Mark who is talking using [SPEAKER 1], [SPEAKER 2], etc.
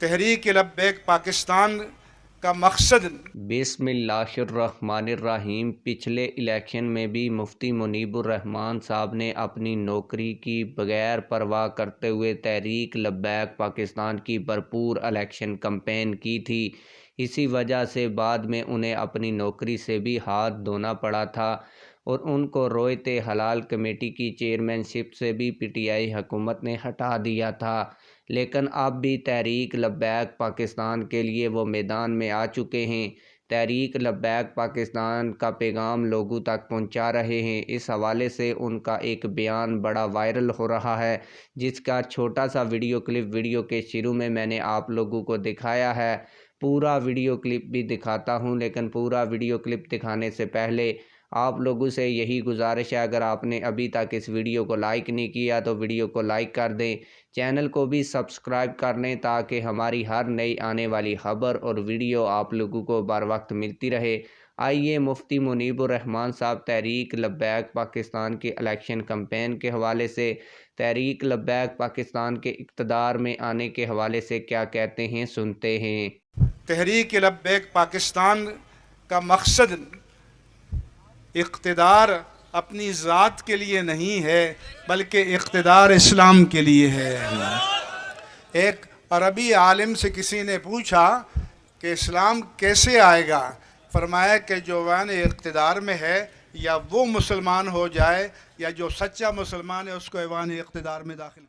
[SPEAKER 1] तहरीक लब्बैक पाकिस्तान का मकसद।
[SPEAKER 2] बिस्मिल्लाहिर्रहमानिर्रहीम। पिछले इलेक्शन में भी मुफ्ती मुनीबुर रहमान साहब ने अपनी नौकरी की बगैर परवाह करते हुए तहरीक लब्बैक पाकिस्तान की भरपूर इलेक्शन कैंपेन की थी। इसी वजह से बाद में उन्हें अपनी नौकरी से भी हाथ धोना पड़ा था और उनको रोयते हलाल कमेटी की चेयरमैनशिप से भी पीटीआई हुकूमत ने हटा दिया था। लेकिन अब भी तहरीक लब्बैक पाकिस्तान के लिए वो मैदान में आ चुके हैं। तहरीक लब्बैक पाकिस्तान का पैगाम लोगों तक पहुंचा रहे हैं। इस हवाले से उनका एक बयान बड़ा वायरल हो रहा है, जिसका छोटा सा वीडियो क्लिप वीडियो के शुरू में मैंने आप लोगों को दिखाया है। पूरा वीडियो क्लिप भी दिखाता हूं, लेकिन पूरा वीडियो क्लिप दिखाने से पहले आप लोगों से यही गुजारिश है, अगर आपने अभी तक इस वीडियो को लाइक नहीं किया तो वीडियो को लाइक कर दें, चैनल को भी सब्सक्राइब कर लें ताकि हमारी हर नई आने वाली खबर और वीडियो आप लोगों को बर वक्त मिलती रहे। आइए मुफ्ती मुनीबुर रहमान साहब तहरीक लब्बैक पाकिस्तान के इलेक्शन कैंपेन के हवाले से, तहरीक लब्बैक पाकिस्तान के इक़्तिदार में आने के हवाले से क्या कहते हैं, सुनते हैं।
[SPEAKER 1] तहरीक लब्बैक पाकिस्तान का मकसद इक़्तिदार अपनी ज़ात के लिए नहीं है, बल्कि इक़्तिदार इस्लाम के लिए है। एक अरबी आलिम से किसी ने पूछा कि इस्लाम कैसे आएगा? फरमाया कि जो वान इक़्तिदार में है या वो मुसलमान हो जाए या जो सच्चा मुसलमान है उसको ऐवान इक़्तिदार में दाखिल